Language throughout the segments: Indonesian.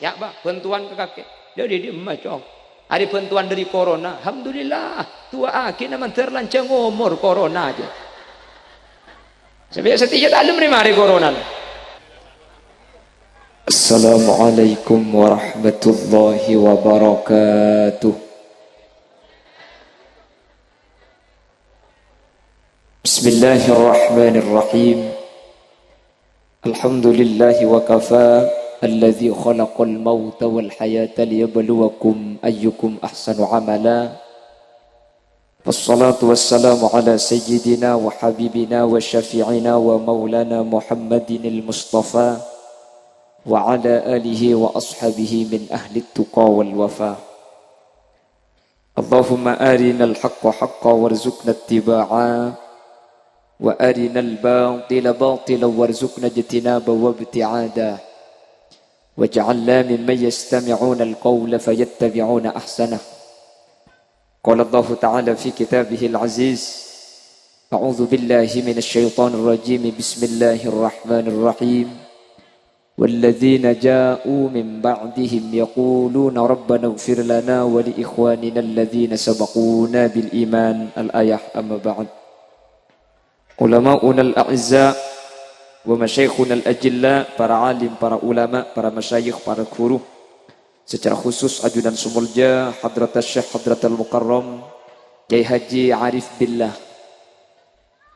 Ya bah, bantuan ke kakek. Jadi dia macam. Hari bantuan dari corona. Alhamdulillah. Tua akhirnya terlancang umur corona aja. Sampai setiap alam ni mari corona. Assalamualaikum warahmatullahi wabarakatuh. Bismillahirrahmanirrahim. Alhamdulillahi wa kafa. Alladhi khalaqal mauta wal hayata liyabluwakum ayyukum ahsanu amala. Wassalatu wassalamu ala sayyidina wa habibina wa syafi'ina wa maulana Muhammadinil Mustafa wa ala alihi wa ashabihi min ahli tuqa wal wafa. Allahumma arinal haqqa haqqa warzuqna ittiba'a wa arinal batila batila warzuqna ijtinaba wa ibti'ada. Waj'alna mimman yastami'una al-qawla fayattabi'una ahsanah. Qala Allah Ta'ala fi kitabihil aziz. A'udzu billahi minasy syaithanir rajim. Bismillahirrahmanirrahim. Walladzina ja'u min ba'dihim yaquluna rabbana ighfir lana wa li ikhwanina alladzina sabaquna bil iman. Al-ayah amma ba'd. Ulama'una al-a'izza wa masyayikhuna al-ajilla, para alim, para ulama, para masyayikh, para guru, secara khusus ajudan Sumulja Hadrat Syekh Hadratul Mukarram Kiai Haji Arif Billah,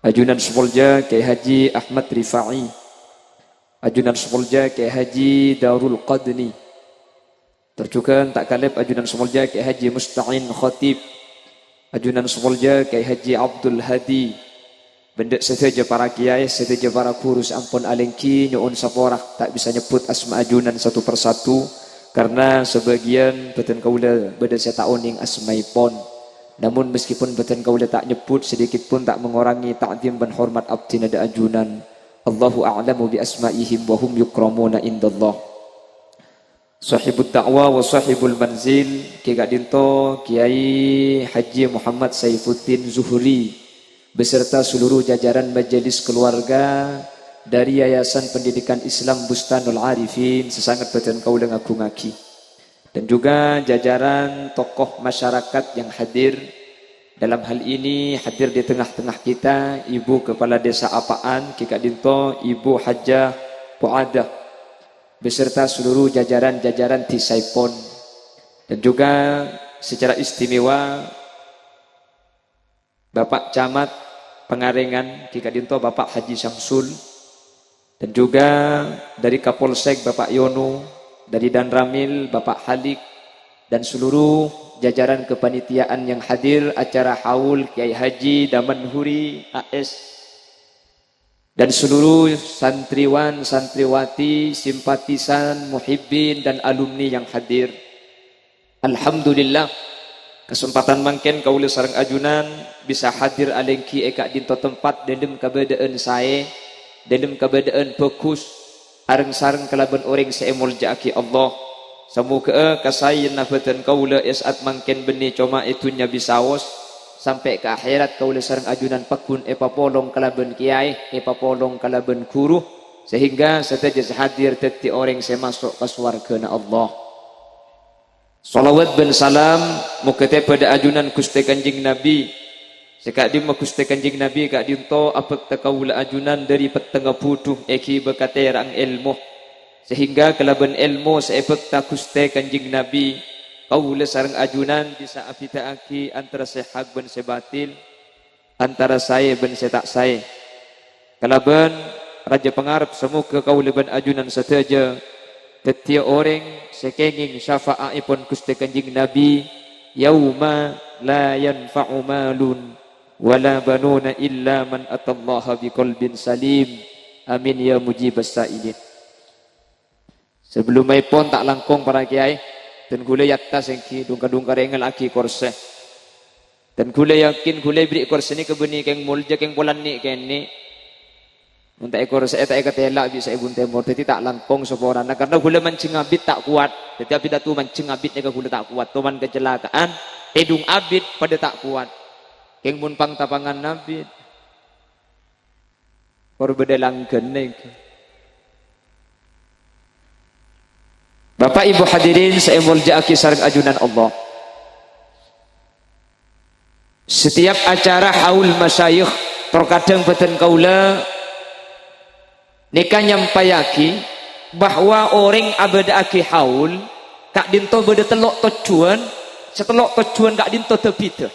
ajudan Sumulja Kiai Haji Ahmad Rifai, ajudan Sumulja Kiai Haji Darul Qadni, terjukan tak kalib ajudan Sumulja Kiai Haji Musta'in Khatib, ajudan Sumulja Kiai Haji Abdul Hadi. Benda seteja para kiai, seteja para guru sampun alengki nyuun saporah tak bisa nyebut asma ajunan satu persatu karena sebagian beten kaula beda setahun yang asmaipon. Namun meskipun beten kaula tak nyebut sedikit pun tak mengurangi ta'zim dan hormat abdi nada ajunan. Allahu a'lamu bi asma'ihim wa hum yukramuna indallah. Sahibut da'wa wa sahibul manzil Kiai Dinto Kiai Haji Muhammad Saifuddin Zuhri beserta seluruh jajaran majelis keluarga dari Yayasan Pendidikan Islam Bustanul Arifin sesangat beten kaula ngagungaki, dan juga jajaran tokoh masyarakat yang hadir dalam hal ini. Hadir di tengah-tengah kita Ibu Kepala Desa Apaan Kiai Dinto, Ibu Hajah Puadah beserta seluruh jajaran-jajaran Tisaipon, dan juga secara istimewa Bapak Camat Pengarengan Kiai Dinto Bapak Haji Syamsul, dan juga dari Kapolsek Bapak Yono, dari Danramil Bapak Halik, dan seluruh jajaran kepanitiaan yang hadir acara haul Kiai Haji Damanhuri AS, dan seluruh santriwan, santriwati, simpatisan, muhibbin dan alumni yang hadir. Alhamdulillah kesempatan mangken kaula sareng ajunan bisa hadir alengki eka dinto tempat dedem kabadaan sae, dedem kabadaan bagus areng sareng kalaban orang seemol jaaki Allah. Semoga kasayin nafatan kaula esat mangken beni coma itunya bisaos sampai ke akhirat kaula sareng ajunan pakun epapolong kalaban kiai, epapolong kalaban guru, sehingga seteja hadir teti orang semasuk ke swargana Allah. Salawat dan salam mukete pada ajunan Gusti Kanjeng Nabi. Sekak di Gusti Kanjeng Nabi kak dinto apek takaula ajunan dari petengah puduh eki bekaterang ilmu, sehingga kelaban ilmu seepek ta Gusti Kanjeng Nabi kaula sareng ajunan bisa apita aki antara sehak ben sebatil, antara saya ben setak saya. Kelaban raja pengarap semoga kaula ben ajunan seteja ketia orang sekenging syafa'aipun Gusti Kanjeng Nabi yauma la yanfa'u malun wala banuna illa man atallaha biqalbin salim. Amin ya mujibas sa'ilin. Sebelum maipun tak langkung para kiai dan gula yatta sengki dungka-dungka rengel aki korse, dan gula yakin gula beri korse ni kebeni keng mulja keng polan ni kene untuk ekor saya tak ketela bisa ibun temor, jadi tak langkong seorang. Karena gula mancing abit tak kuat, tetapi datu mancing abitnya ke gula tak kuat. Tuman kecelakaan, edung abit pada tak kuat. Keng mun pang tapangan nabit, kor bedelang genek. Bapak Ibu hadirin saya mulja'aki sareng ajunan Allah. Setiap acara haul masyayikh terkadang beten kaula nika nyampayaki bahwa orang abadaki haul kak dinto beda telok tujuan setelok tujuan kak dinto tebida.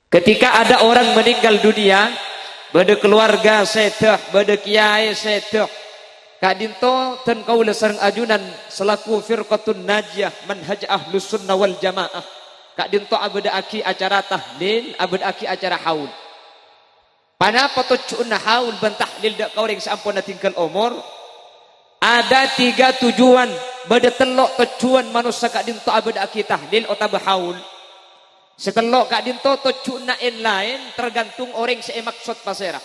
Ketika ada orang meninggal dunia, beda keluarga sedah, beda kiai sedah, kak dinto dan kaula sareng ajunan selaku firqatun najiyah manhaj ahlus sunnah wal jamaah, kak dinto abadaki acara tahlil, abadaki acara haul. Panapa tujuan haul ban tahlil dak kaureng sampun tinggal umur? Ada 3 tujuan, beda telok tujuan manusia kak dinto abadaki tahlil atau haul. Setelok kak dinto tujuan lain tergantung orang se maksud pasera.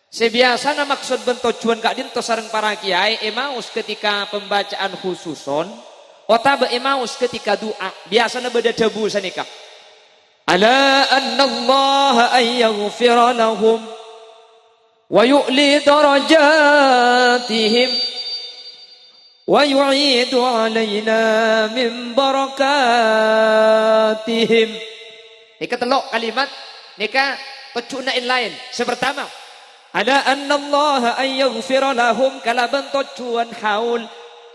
Sebiasa na maksud ben tujuan kak dinto sareng para kiai emaus ketika pembacaan khususon atau emaus ketika doa. Biasana beda debu sanika. Ala anna Allah ayyaghfira lahum wa yu'li darajatihim wa yu'idu alaina min barakatihim. Nika telok kalimat nika tujuan lain. Sepertama, ada anna Allah ayyaghfira lahum kalaban tujuan haul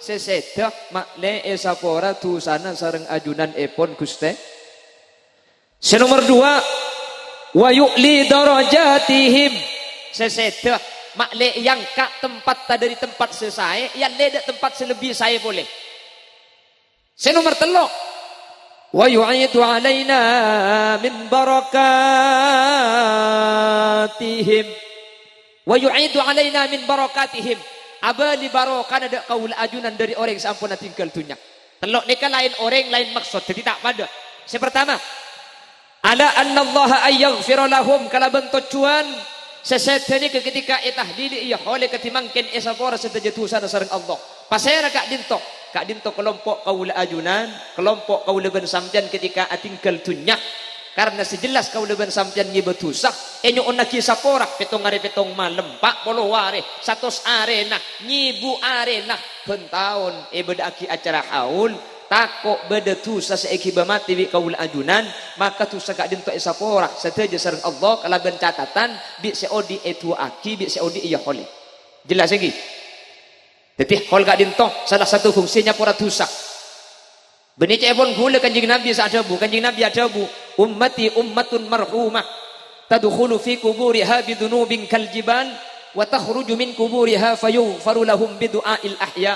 sesedah makle esapora tusana sareng ajunan epon Guste. Senomor 2, wa yu'li darajatihim sesedah makle yang kak tempat dari tempat selesai yang ledak tempat selebih saya boleh. Senomor 3, wa yu'idu alaina min barakatihim wa yu'idu alaina min barakatihim abali barokah ada kaul ajunan dari orang sampun tinggal dunia. Telok nika lain orang lain maksud jadi tak pada. Sepertama, ala anna Allah ayyaghfira lahum kalaban tujuan sesetene ketika tahlil iya oleh ketimangken esapora setejetusan sareng Allah. Pasera kak dinto kelompok kaula ajunan, kelompok kaula ben sampeyan ketika atinggal dunya. Karena sejelas kaula ben sampeyan ngibetusah enyo onaki sapora petong are petong malem pak polo ware 100 arena nyibu arena bentaun bedaki acara haul takok beda tusa seeki bamati wi kaul ajunan maka tusa kak dinto esapora seteja sareng Allah kalaban catatan bi seodi etu aki bi seodi iya hole. Jelas lagi. Jadi hol kak dinto salah satu fungsinya pora tusa. Beni cepon gula kanjing Nabi sadabu kanjing Nabi adabu ummati ummatun marhumah tadkhulu fi kuburiha bidunubin kaljibal wa takhruju min kuburiha fayughfaru lahum bidu'ail ahya.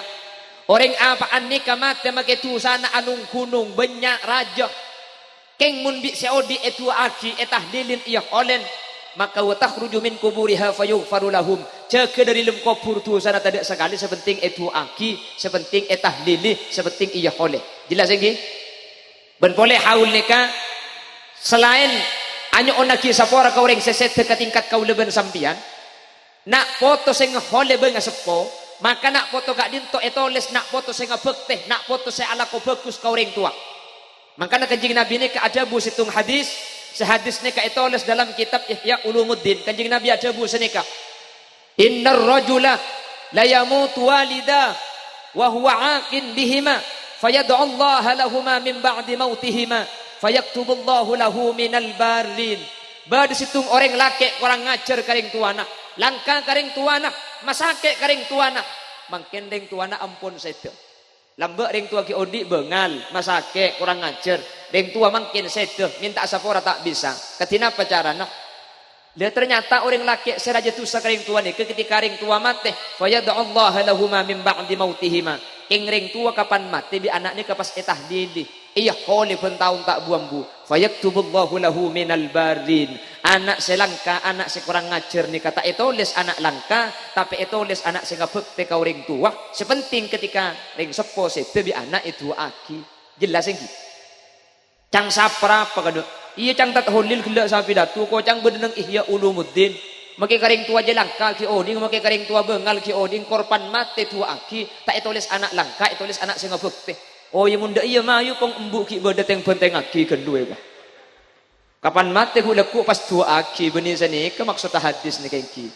Orang apaan nika mate make tusana anung gunung banyak raja keng mun bi seodi etu aki etahdilin iya olen maka wa takhruju min kuburiha fayughfaru lahum jaga dari lem kubur tusana tidak sekali sepenting etu aki sepenting etahdili sepenting iya oleh. Jelas lagi ben boleh haul nika selain anyo onaki sapora ka orang seset ke tingkat kau leben sampian nak foto sing hole ben sepo maka nak foto kak dinto etoles nak foto sing bekteh nak foto se ala ko bagus ka orang tua. Maka nak kanjing Nabi ni ka ada bu situng hadis sehadis ni ka etoles dalam kitab Ihya Ulumuddin kanjing Nabi ada bu senika innar rajula la yamutu walida wa huwa aqin bihima fayad'u Allah lahumā min ba'di mautihima fayaktubullahu lahu minal barin. Bad situng orang laki kurang ngajar karing tuana langka karing tuana masake karing tuana mangkendeng tuana ampun sedo lambek ring tua ki odi bengal masake kurang ngajar ring tua mangkin sedo minta sapora tak bisa ketina pacarana dia ternyata orang laki seraja tusa karing tua ni ketika ring tua mate fayad'allahu lahumā min ba'di mautihima ing ring tua kapan mati bi anak ni kapas etah didi iya hole pun tahun tak buambu fayaktubullahu lahu minal barin anak selangka anak sekurang ngajar ni kata etoles anak langka tapi etoles anak sing bekte ka ring tua sepenting ketika ring sepo sete bi anak itu aki. Jelas engki cang sapra apa kado iya cang tat holil gila sapi datu ko cang bedeneng Ihya Ulumuddin make karing tua je langka ki oding make karing tua bengal ki oding korban mate tua aki tak etoles anak langka etoles anak sing bekte. Oh iya munda iya mayu kong embu ki bedet yang penting aki kedua bah. Kapan mati hulaku pas tua aki benih sini ke maksud hadis ni kengki.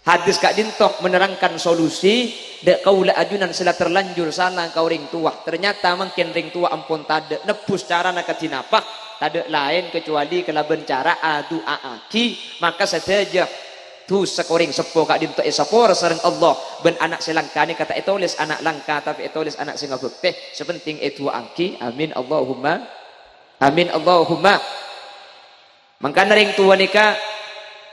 Hadis Kak Dintok menerangkan solusi dek kaula ajunan sila terlanjur salah kau ring tua. Ternyata makin ring tua ampun tade nebus cara nak katinapa tade lain kecuali kelaban cara adu aaki maka saja tu sekoring sepo Kak Dintok esapor sareng Allah ben anak selangkani kata etolis anak langka tapi etolis anak singa bekte sepenting itu angki amin Allahumma amin Allahumma. Maka ring tua nikah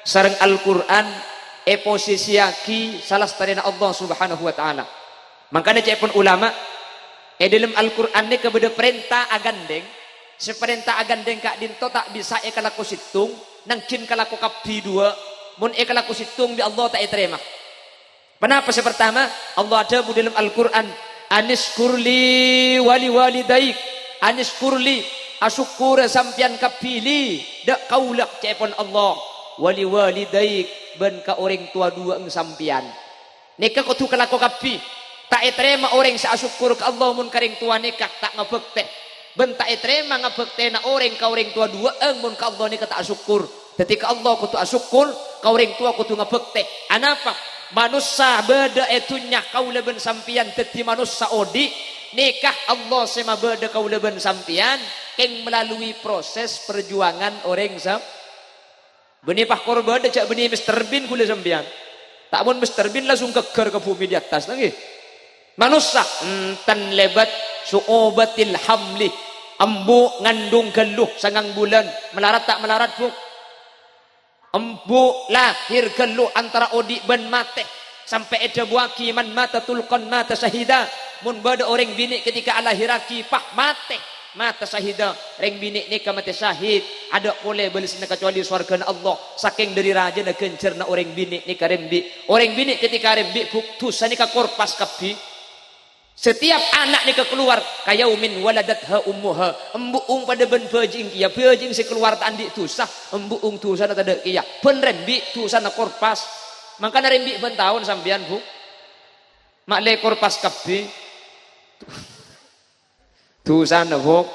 sareng Al-Qur'an posisi aki salah setarina Allah subhanahu wa ta'ala. Makanya cepon ulama dalam Al-Quran ini kepada perintah agandeng seperintah agandeng Kak Dinto tak bisa kalaku situng nangkin kalaku kapi dua mun kalaku situng di Allah tak terima. Kenapa? Pertama Allah ada di dalam Al-Quran anis kurli wali walidaik anis kurli asyukur sampian kapili dak kaulak cepon Allah wali walidaik ben ka orang tua dua sampian nikah kau tu kalaku kapi tak terima orang seasyukur ke Allah mun karing tua nikah tak ngabekte ben tak terima ngabekte na orang ka orang tua dua mun ka Allah nikah tak asyukur ketika Allah kau tu asyukur ka orang tua kau tu ngabekte anapa manusia beda etunya kau leben sampian teti manusia odi nikah Allah sema beda kau leben sampian keng melalui proses perjuangan orang benih pak korban ada cak benih Mr. Bean kule sambian tak pun Mr. Bean langsung keker ke bumi di atas lagi manusia tan lebat suobatil hamli embu ngandung geluh sangang bulan melarat tak melarat bu embu lahir geluh antara odi ben mate sampai ada buaki man mata tulkon mata syahida mun bada orang bini ketika alahiraki pah mate mata syahida reng bini nikah mati syahid ada boleh belisna kecuali surga Allah saking dari raja na gencer na orang bini nikah rembi orang bini ketika rembi putus nikah korpas kapi setiap anak nikah keluar kayaumin waladatha ummuha embuung pada ben pejing kia pejing si keluar tandi tusah embuung tusah na tada kia pen rembi tusah na korpas maka na rembi ben tahun sambian bu mak le korpas kapi tusan nabok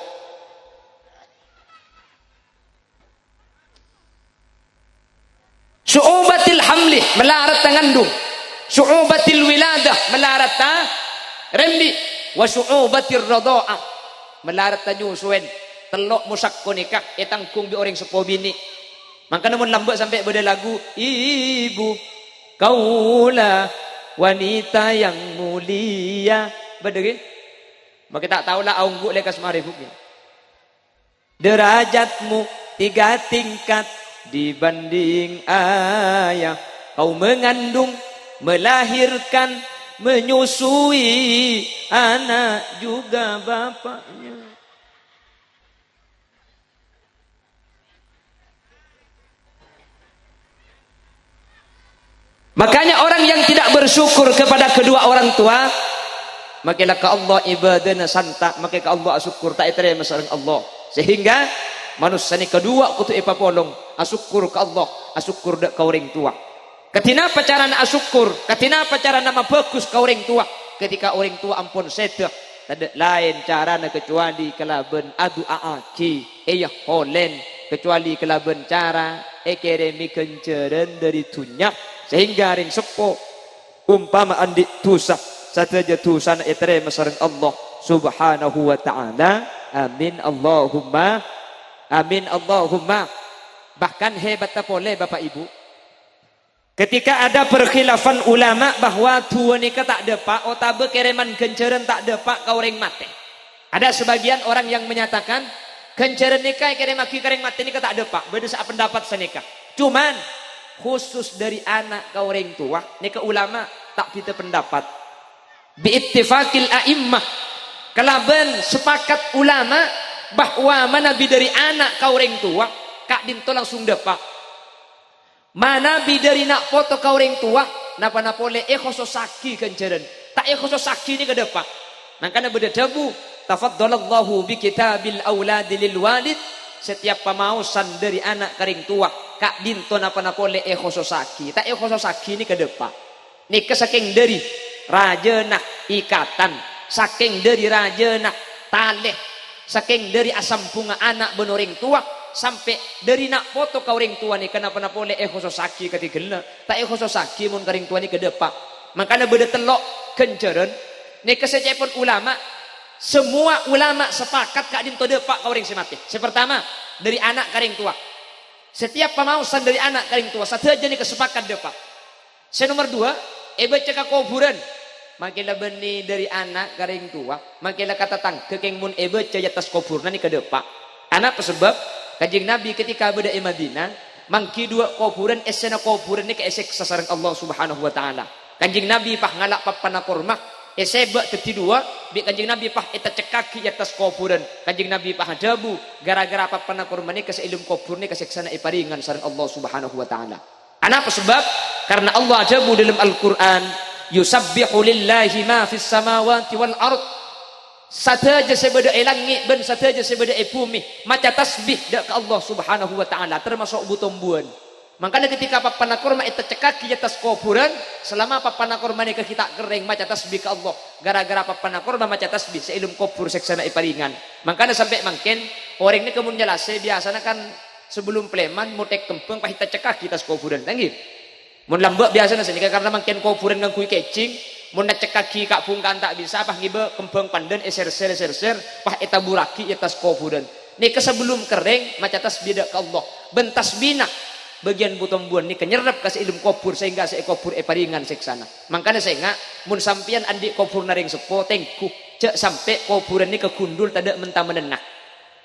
su'ubatil hamli melarat tangandung su'ubatil wiladah melarat ta rembi wa su'ubatir radha'ah melarat tanyusuen telok musakko nikah etangkung bi orang sepo bini maka namun lambat sampai beda lagu ibu kaulah wanita yang mulia bedege maka tak tahulah aungguk lekas marifuk derajatmu 3 tingkat dibanding ayah kau mengandung melahirkan menyusui anak juga bapaknya makanya orang yang tidak bersyukur kepada kedua orang tua makilah ke Allah ibadana santa maka ke Allah asyukur tak terima sareng Allah sehingga manusia ni kedua kutu ipapolong asyukur ke Allah asyukur dek ka orang tua ketina cara na asyukur ketina cara nama bagus ka orang tua ketika orang tua ampun sedeh tak lain cara na kecuali kelaben adu aaki holen kecuali kelaben cara keremi kenceren dari dunya sehingga ring sepo umpama andi tusah saja tusan etere masareng Allah subhanahu wa ta'ala amin Allahumma amin Allahumma bahkan hebat boleh Bapak Ibu ketika ada perkhilafan ulama bahwa tua nikah tak depak otabe kereman kenceren tak depak kau orang mate ada sebagian orang yang menyatakan kenceren nikah keremaki kereng mate nikah tak depak beda saat pendapat senikah cuman khusus dari anak kau orang tua nikah ulama tak kita pendapat biittifaqil a'immah kalaban sepakat ulama bahwa mana bi dari anak kau orang tua Kak Dinto langsung depak mana bi dari nak foto kau orang tua napa napole khososaki kenceren tak khososaki ni ke depak makanya beda debu tafaddalallahu bi kitabil auladi lil walid setiap pamausan dari anak kering tua Kak Dinto napa napole khososaki tak khososaki ni ke depak ni kesaking dari raja nak ikatan saking dari raja nak taleh saking dari asam bunga anak benoring tua sampai dari nak foto ka orang tua ni kenapa boleh khososaki katigela tak khososaki mun karing tua ni ke depak makanya beda telok kenceren ni kesecepon ulama semua ulama sepakat kak dinto depak ka orang semati sepertama dari anak karing tua setiap pemausan dari anak karing tua satu aja ni kesepakat depak senomor dua baca ka kuburan makilah beni dari anak karing tua makilah kata tangke keng mun baca atas kuburan ni ke depak anak sebab Kanjeng Nabi ketika berada di Madinah, mangki dua kuburan esena kuburan ni ke esek sasaran Allah Subhanahu wa taala. Kanjeng Nabi pah ngalak papana kurma, eseba teti dua, bi Kanjeng Nabi pah eta cekaki atas kuburan. Kanjeng Nabi pah dabu gara-gara papana kurma ni ke seilum kubur ni keseksana iparingan saran Allah Subhanahu wa taala. Kenapa sebab? Karena Allah dabu dalam Al-Qur'an, yusabbihu lillahi ma fis samawati wal ard. Sateja sebeda langit ben sateja sebeda bumi maca tasbih dak ke Allah Subhanahu wa taala termasuk butombuan makanya ketika papana kurma eta cekaki atas kuburan selama papana kurma ni kita kering maca tasbih ke Allah gara-gara papana kurma maca tasbih seilum kubur seksana iparingan makanya sampai mangken orang ni kemun jelase biasanya kan sebelum pleman mutek kempeng pahita cekaki atas kuburan tanggi mun lambak biasanya senika karena mangken kuburan ngangkui kecing mun cekaki kak pungkan tak bisa pah ngibe kembang pandan ser pah eta buraki atas kuburan ni sebelum kering maca tasbih ke Allah ben tasbihna bagian butombuan ni kenyerap ka ilmu kubur sehingga se kubur paringan seksana makanya sehingga mun sampian andi kubur naring sepo tengku cek sampai kuburan ni kegundul tada mentah menenah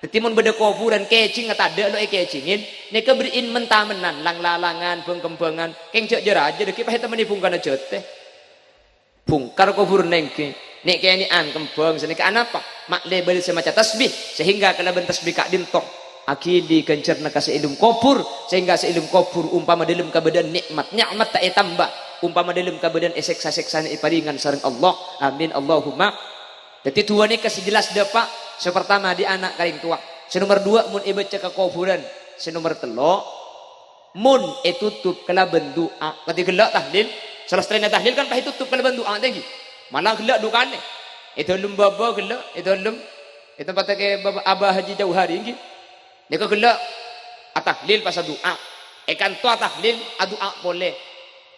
dadi mun beda kuburan kecing tada lo kecingin ni keberiin mentah menan lang lalangan bengkembangan keng cek jeraja deki pah eta menipungkan aja teh bungkar kubur nengke nek kaya ni an kembang sini ke apa mak lebel semaca tasbih sehingga kena tasbih kak dintok akidi kencerna ka seilum kubur sehingga seilum kubur umpama dalam kabadan nikmat tak tambah umpama dalam kabadan seksa-seksa iparingan sareng Allah amin Allahumma jadi dua ni kasih jelas depak sepertama di anak karing tua senomor dua mun baca ke kuburan senomor telo mun tutup kelaben doa ketika gelak tahlil selesai tahlil kan pahit tutup kelaben doa tinggi malah gelak dukane itu baba gelak itu tempat ke baba Abah Haji Jauhari nggih nek gelak tahlil pas doa kan tu tahlil doa boleh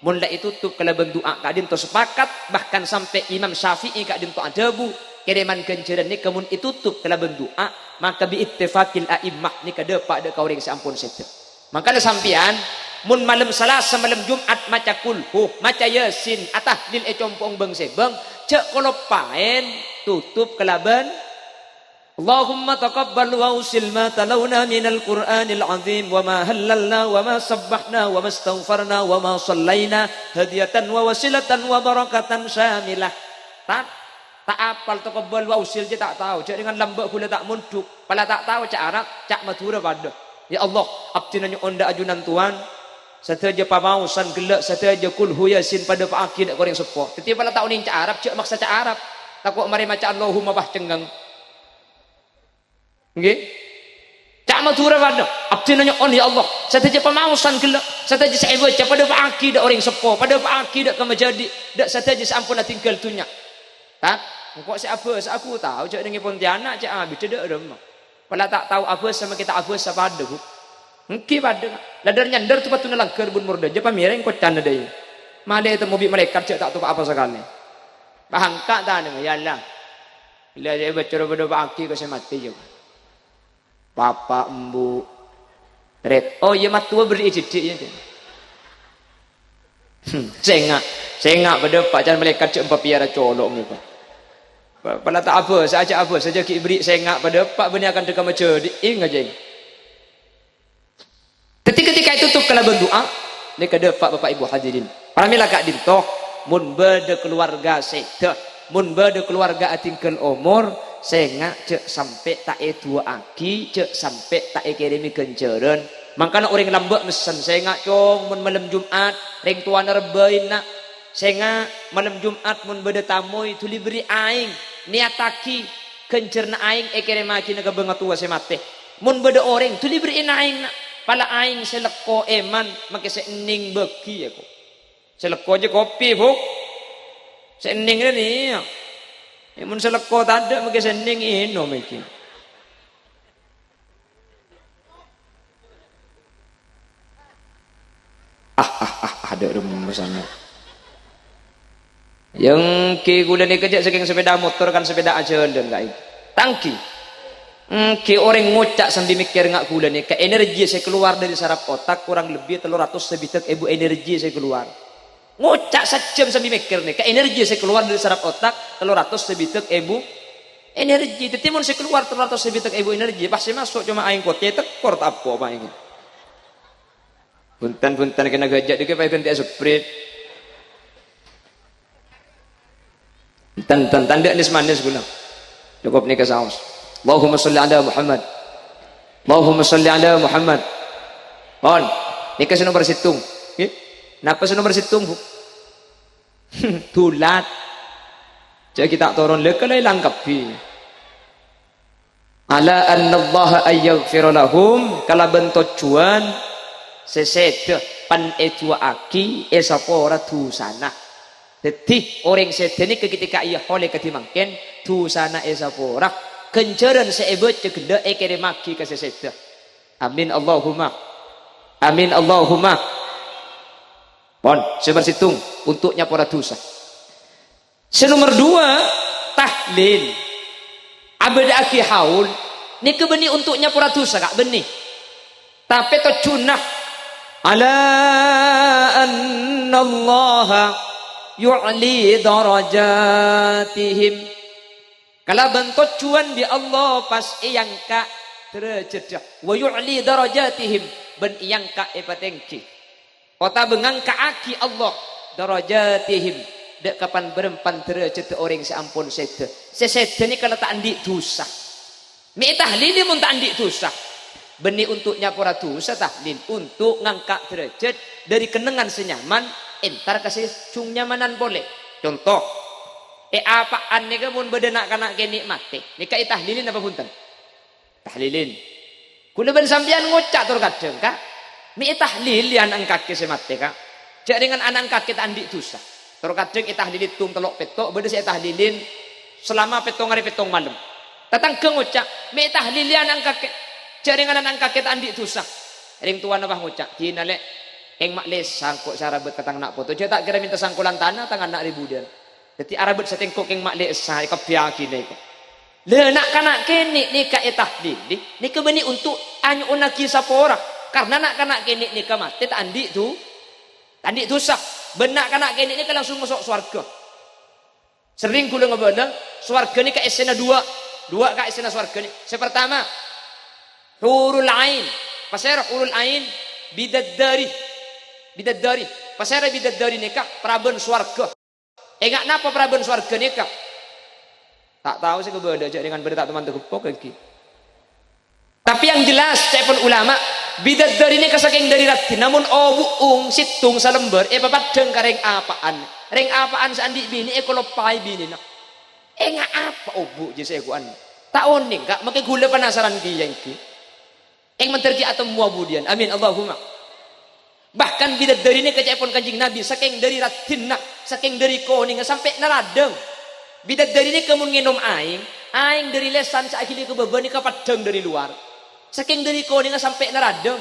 mun la tutup kelaben doa kadin to sepakat bahkan sampai Imam Syafi'i kadin to adabu kiriman kenceran ni kemun tutup kelaben doa maka bi ittifaqil a'immah ni kadepak de kauring sampun setet makanya sampian mun malam Selasa malam Jumat maca kulhu maca Yasin tahlil compong beng sebeng cek kalau paen tutup kelaban Allahumma taqabbal wa usil ma talawna minal Qur'anil azim wa ma halalna wa ma sabbahna wa ma astaghfarna wa ma sallaina hadiyatan wa wasilatan wa barakatan syamilah tak apal taqabbal wa usil je tak tahu cek dengan lambak gula tak munduk pala tak tahu cak Arab cak Madura pada ya Allah abdi nanya onda ajunan Tuhan sataja pamausan gelak sataja kulhu Yasin pada pak akid goreng sepo tetapi pala tak uning cak Arab cak maksa cak Arab takut mari maca Allahumma bah cenggang nggih cak Madura pada abdi nanya on ya Allah sataja pamausan gelak sataja saya baca pada pak akid orang sepo pada pak akid ka menjadi dak sataja sampun tinggal dunya tak kok siapa aku tahu cak dengan Pontianak cak abi cedak dem pala tak tahu apa sama kita apa apa ada bu mungkin pada ladar nyandar tu patuna langgar bun murda je pamireng kocan ada ini male itu mobil malaikat cak tak tahu apa sekali bahangka tak ada ya Allah bila dia baca berdoa aki ke mati je papa embu red oh ya matua beri cidik je sengak pada pak jangan malaikat cak empat piara colok ni pak pada tak apa saja ki beri sengak pada pak benih akan dekam jadi aja ketika itu tutup kala berdoa ni kada pak bapak ibu hadirin paramila kak dintoh mun bade keluarga seda mun bade keluarga atingkel umur sengak cek sampai tak dua aki cek sampai tak kirimi kenceran makanya orang lambak mesen sengak cong mun malam Jumat ring tuan rebaina sengak malam Jumat mun bade tamu itu diberi aing niataki kencerna aing kiremaki naga bengatua semate mun bade orang tu diberi aing pala aing seleko eman make seening beki aku seleko aja kopi bu seening ni mun seleko tak ada make seening ino mungkin sangat. Yang ki gula ni kerja saking sepeda motor kan sepeda aja dan kayak tangki. Ki orang ngocak sambil mikir ngak gula ni ke energi saya keluar dari saraf otak kurang lebih 300 sebitek ibu energi saya keluar. Ngocak sejam sambil mikir nih ke energi saya keluar dari saraf otak 300 sebitek ibu energi. Jadi mun saya keluar 300 sebitek ibu energi pasti masuk cuma aing kote tekor tak apa ini. Buntan kena gajak dikit pakai ganti sprite. Tanda nis manis guna. Cukup nih ke saus. Allahumma salli ala Muhammad. Allahumma salli ala Muhammad. Bon, ni kasi nomor situng. Napa sa nomor situng? Tulat. Jadi kita turun lekalay langkapi. Ala anna Allah ayyaghfir lahum kalaban tocuan sesed pan etua aki esapora tu sana. Jadi orang sedeni ketika ia oleh ketimangken tu sana esapora. Kencaran seebet cegeda ekere maki ke seseda. Amin Allahumma. Amin Allahumma. Pon, sebersitung untuknya para dosa. Senomor 2 tahlil. Abada aki haul. Ni kebeni untuknya para dosa kak beni. Tapi to cunah ala anna Allah yu'li darajatihim. Kalau bentuk cuan di Allah pas yang ka terjejak. Wa yu'li darajatihim ben yang ka epatengki. Kota bengang ka aki Allah darajatihim. Dek kapan berempan terjejak orang seampun sete. Sesete ni kalau tak andik dosa. Mi tahlil mun tak andik dosa. Beni untuknya para dosa tahlil untuk ngangkat derajat dari kenangan senyaman entar kasih cung nyamanan boleh. Contoh apaan ni kamun bedenak kanak ke nikmati. Ni kai tahlilin apa punten? Tahlilin. Kula ben sampean ngocak tur kadang ka. Mi tahlil yang angkat ke semate ka. Cek dengan anak angkat kita andik dosa. Tur kadang tahlilit tung telok petok bede saya tahlilin selama petong hari petong malam. Tatang ke ngocak mi tahlil yang angkat ke. Cek dengan anak angkat kita andik dosa. Ring tuan apa ngocak? Dina lek eng mak les sangkok sarabet katang nak foto. Cek tak kira minta sangkulan tanah tangan nak ribudian. Jadi arabet setengkok yang mak lek sah kebiaki ni ko. Le nak kanak kene ni ka tahlil ni ke beni untuk anyu unaki sapora. Karena nak kanak kene ni ka mate tak andik tu. Andik dosa. Benak kanak kene ni ka langsung masuk swarga. Sering kula ngobodang swarga ni ka esena dua ka esena swarga ni. Pertama hurul ain. Pasal hurul ain bidadari. Pasal bidadari ni ka praben swarga. Enggak napa praben swarga nikah. Tak tahu sih kebetulan aja dengan berita teman tegepok lagi. Tapi yang jelas cepon ulama bidadari ini saking dari rati namun buung situng salember papadeng kareng apaan. Reng apaan sandi bini kolopai bini nak. Enggak apa obu je seguan. Tak oning kak makai gula penasaran ki yang ki. Mentergi atau muabudian. Amin Allahumma. Bahkan bidadari ini kecepon kanjing Nabi saking dari ratinna saking dari koning sampai naradeng bidadari ini kemun nginom aing dari lesan saakili ke beban ini kapadeng dari luar saking dari koning sampai naradeng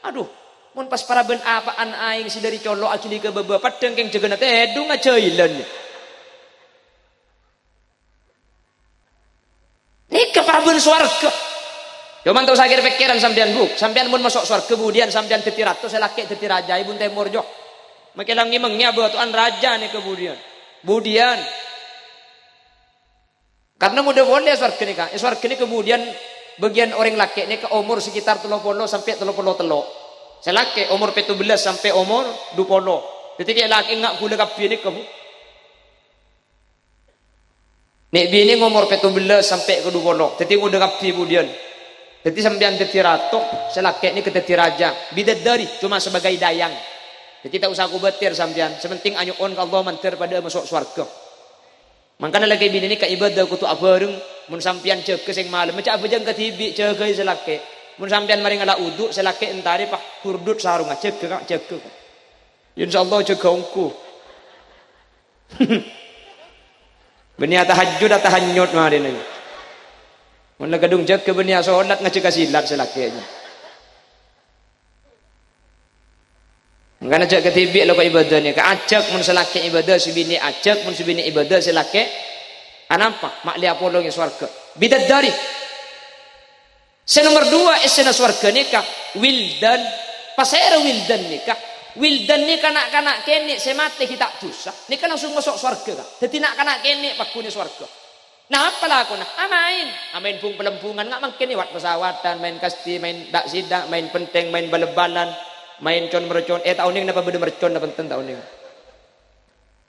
aduh mun pas para ben apaan aing si dari colo akili ke beban padeng keng jegena teh edung ngajailan ini kepraben swarga. Cuman tuh sakit pikiran sampean buk, sampean mun masuk surga kemudian sampean teti ratu selaki teti raja ibun temur jo. Makelangi mengnya batuan raja nih kemudian. Kemudian karena mudah boleh surga nih kak. Surga nih kemudian bagian orang laki nih ke umur sekitar 30 sampai 33. Selaki umur 17 sampai umur 20. Jadi kayak laki enggak gula kapi nih kamu. Nek bini umur 17 sampai ke 20. Jadi udah kapi kemudian. Jadi sampean teti ratu, selaki ini ke teti raja. Bidadari cuma sebagai dayang. Jadi tak usah aku betir sampean. Sementing anyuon ke Allah mantir pada masuk swarga. Makanya lagi bini ini ke ibadah kutu abareng. Mun sampean jaga sing malam. Macam apa jang ketibi jaga selaki. Mun sampean mari ngala uduk selaki entari pak hurdut sarung jaga. InsyaAllah jaga ongku. Benia tahajud atau tahanyut mari ini. Mun gadung jaga benia solat ngajak silat selaki aja. Ngana ajak ke TV lo ibadah ni, ajak mun selake ibadah subini ajak mun subini ibadah selake. Anapa? Mak lihat polong swarga. Bidat dari. Nomor 2 esena swarga nikah wildan. Pasera wildan nikah. Wildan ni kanak-kanak kene semate kita dosa. Nikah langsung masuk swarga. Dadi nak kanak kene pakune swarga. Nah apalah aku nah main pung pelempungan nggak mungkin wat pesawatan main kasti main dak sidak main penteng main bal-balan main con mercon tahun ini napa beda mercon apa penting tahun ini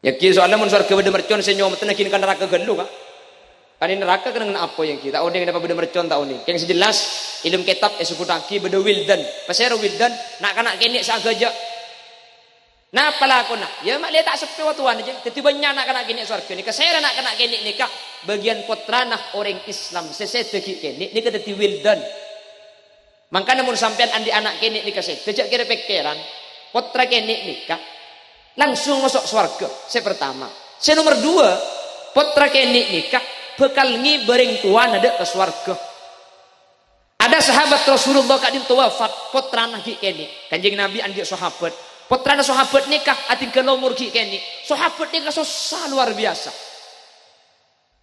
ya ki soalnya mun surga beda mercon senyum tenan kini kan neraka gelu kan ini neraka kena apa yang kita tahun ini napa beda mercon tahun ini yang sejelas ilmu kitab esukutaki beda wildan pasera wildan nak kanak kene sagaja. Nah apalah aku nak ya mak lihat tak sepi watuan aja jadi banyak nak kena kini surga ni kesera nak kena kini nikah bagian potranah orang Islam seseteki kini ni kata ti wildan makanya mun sampean andi anak kini nikah sejak kira pikiran potra kini nikah langsung masuk surga pertama nomor 2 potra kini nikah bekal ngi bereng tuan ada ke surga. Ada sahabat Rasulullah kadin wafat potranah kini kanjeng Nabi andi sahabat putrana sahabat nikah ating kelomur ki kene sahabat nikah susah luar biasa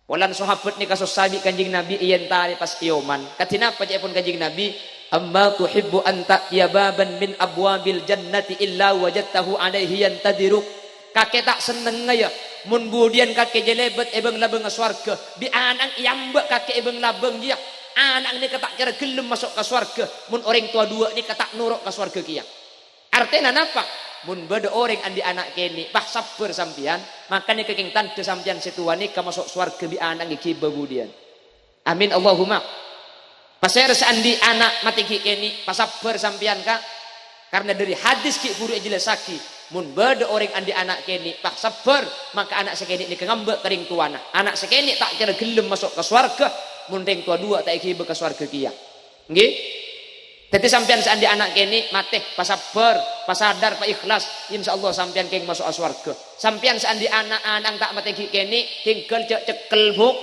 walan sahabat nikah susah bi kanjing Nabi iyan tari pas ioman katina apa pun kanjing Nabi amma tuhibbu anta ya baban min abwabil jannati illa wajadtahu alaihi yantadiruk kakek tak seneng ya mun budian kakek jelebet ebeng labeng swarga bi anang yambek kakek ebeng labeng dia anak ni katak kira gelem masuk ke swarga mun orang tua dua ni katak nuruk ke swarga kia. Artinya apa? Mun beda orang andi anak kene, bah sabar sampian, makanya keking tante sampian setua nikah masuk swarga bi anak iki babudian. Amin Allahumma. Pasir seandi anak mati ki kene, pas sabar sampian kak. Karena dari hadis ki guru jelasaki, mun beda orang andi anak kene, bah sabar, maka anak sekene nikah ngambek kering tuana. Anak sekene tak kira gelem masuk ke swarga, mun ring tua dua tak iki ke swarga kia. Nggih? Jadi sampean seandi anak kene mati pas sabar, pas sadar, pas ikhlas, insyaallah sampean keng masuk swarga. Sampean seandi anak-anak tak mati kene tinggal cekel buk.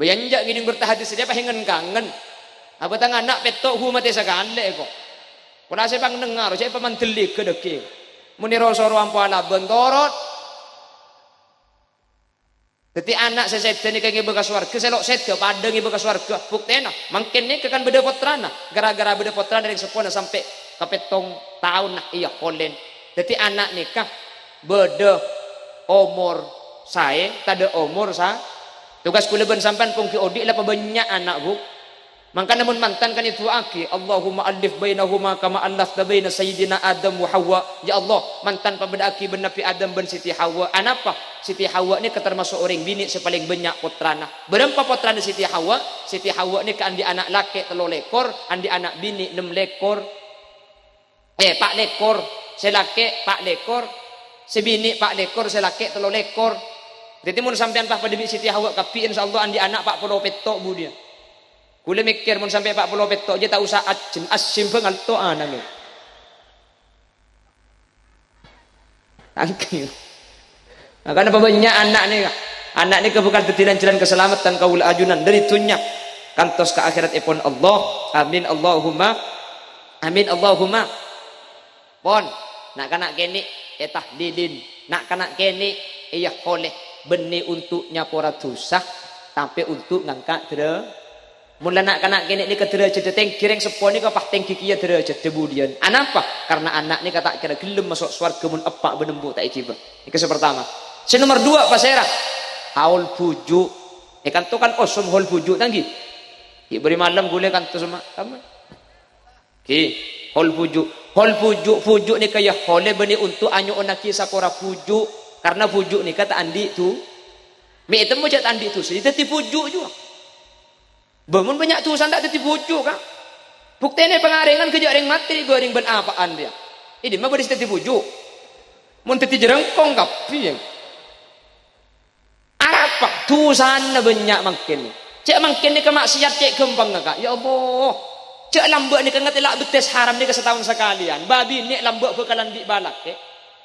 Bayanjak gini bertahadis dia pahengen kangen. Apa tang anak petok hu mati sakale kok. Kula saya pang dengar, saya pamanteli kedeke. Muni rasa ampo ala bentorot. Jadi anak sesedan ni kaya bekas warga, selok sedya padang ni bekas warga. Buktena, mungkin ni kan beda potrana. Gara-gara beda potrana dari sekolah sampai kapetong tahun nak iya kolen. Jadi anak nikah beda umur saya, tak ada umur saya. Tugas kula ben sampean pun ki odik lah banyak anak bu. Maka namun mantan kan itu aki Allahumma alif bainahuma kama allafta baina sayyidina Adam wa Hawa. Ya Allah, mantan pabeda aki ben Nabi Adam ben Siti Hawa. Anapa? Siti Hawa ni termasuk orang bini sepaling banyak putrana. Berapa putrana Siti Hawa? Siti Hawa ni kan di anak laki 3 lekor, andi anak bini 6 lekor. 4 lekor, selake 4 lekor, sebini 4 lekor, selake 3 lekor. Jadi mun sampean pada Siti Hawa kapi insyaallah andi anak 40 petok bu dia. Kula mikir mun sampai 40 petok je tak usah asim pengal to anang. Angking. Karena banyak anak ni. Anak ni bukan tetiran jalan keselamatan kaul ajunan dari dunia kantos ke akhirat ipun Allah. Amin Allahumma. Amin Allahumma. Pon nak kanak kene tahlilin. Nak kanak kene iya boleh benih untuk nyapora dosa tapi untuk ngangkat mula nak kanak kene ni kederaja deteng kireng seponi ka pahteng kikia deraja debudian. Anapa? Karena anak ni kata kira gelem masuk swarga mun epak benembu tak iki. Iki pertama. Nomor 2 pasera. Haul bujuk. Kan to kan osum haul bujuk tanggi. Ki beri malam gule kan to sama. Kamu. Ki haul bujuk. Haul bujuk ni kaya hole beni untuk anyu onaki sakora bujuk karena bujuk ni kata andi tu. Mi itu mo cat andi tu. Jadi bujuk juga. Bangun banyak tulisan tak teti bujuk kan? Buktinya pengarengan kejaring mati goreng ben apaan dia. Ini mah beris teti bujuk. Mun teti jerengkong kapi yang. Apa tulisan banyak makin. Cek makin ni kemaksiat cek gempang kak. Ya Allah. Cek lambak ni kengat elak betes haram ni ke setahun sekalian. Babi ni lambak bekalan di balak ke.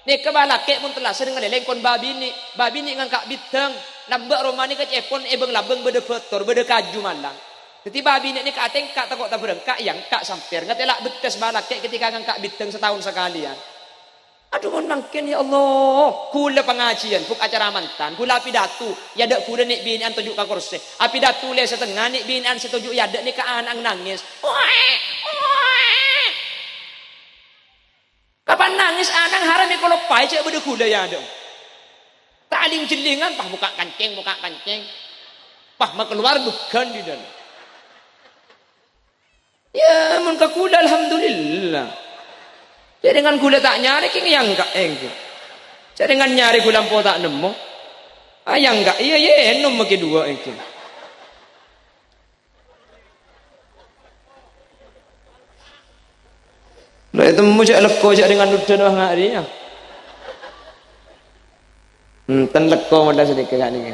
Ni ke balak ke mun telah sering ngelengkon babi ni. Babi ni ngangkak biteng. Lambak romani ke cepon ebeng labeng bede betor bede kaju malang. Jadi babi ni kak tengkak takut tak berengkak yang kak sampir ngatelak betes balak kayak ketika ngangkak biteng setahun sekali ya. Aduh mon mangken ya Allah, kula pengajian buk acara mantan, kula pidato, ya dak kula nik binian tunjuk ka kursi. Api datu le setengah nik binian setuju ya dak nik ka anak nangis. Kapan nangis anak haram kalau pai cek bede kula ya dong. Taling jelingan pah buka kancing. Pah mak keluar bukan di dalam. Ya mun ka kula alhamdulillah. Jadi dengan kula tak nyari king yang enggak engke. Jadi dengan nyari kula po tak nemu. Yang enggak iya ye enom make dua engke. Lah itu mujak leko jak dengan udan wah ngari ya. Ten leko moda sedikit kak niki.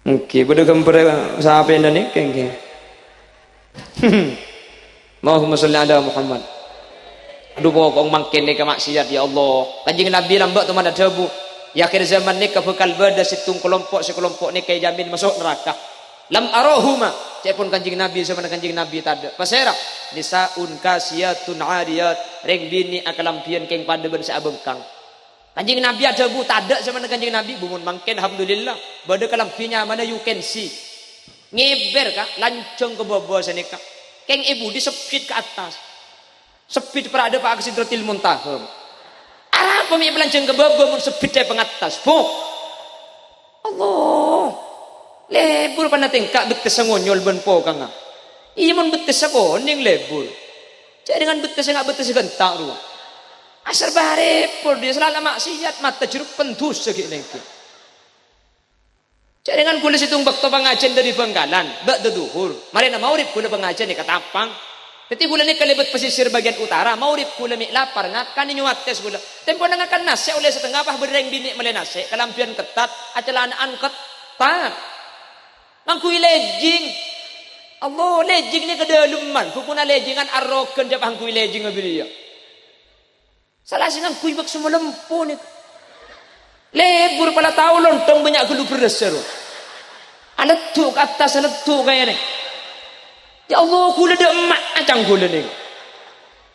Oke, bodo gambar sampai nani kengke. Allahumma sholli ala Muhammad. Aduh pokok mangkin ni kemaksiat ya Allah. Kanjeng Nabi lambak tu mana debu. Ya akhir zaman ni kebekal beda situng sekelompok ni kaya jamin masuk neraka. Lam arahuma. Cepun kanjeng Nabi sama kanjeng Nabi tada. Pasera nisaun kasiyatun ariyat reng bini akalampian keng pada ben saabengkang. Kanjeng Nabi ada bu tada sama kanjeng Nabi bumun mangkin alhamdulillah. Bada kalampinya mana you can see. Ngeber kak, lancong ke bawah sana kak. Keng ibu disepit ke atas. Sepit perada Pak Sidratil Muntaha. Arab pemi lancong ke bawah mun sepit dari pengatas. Bu. Allah. Lebur pana tengkak betes ngonyol ben po kang. Iya mun betes ako ning lebur. Cek dengan betes enggak betes gentak ru. Asar bare por dia selalu maksiat mata jeruk pendus segini. Cek dengan kulis hitung bakto pengajian dari Bengkalan, bak duhur. Mari na maurib kula pengajian ni katapang. Teti kula ni kalibet pesisir bagian utara, maurib kula mi lapar ngat kan nyuates kula. Tempo nangakan nase oleh setengah pah bereng bini mele nase, kalampian ketat, acelanaan ketat. Mangkui lejing. Allah lejing ni kedalaman, pupuna lejingan arrogan japang kui lejing ngabiria. Salah singang kui bak semua lempu ni. Lebur pala tahu lontong banyak gelu berdeser. Aletuk atas aletuk kaya ni. Ya Allah kula dak emak acang kula ni.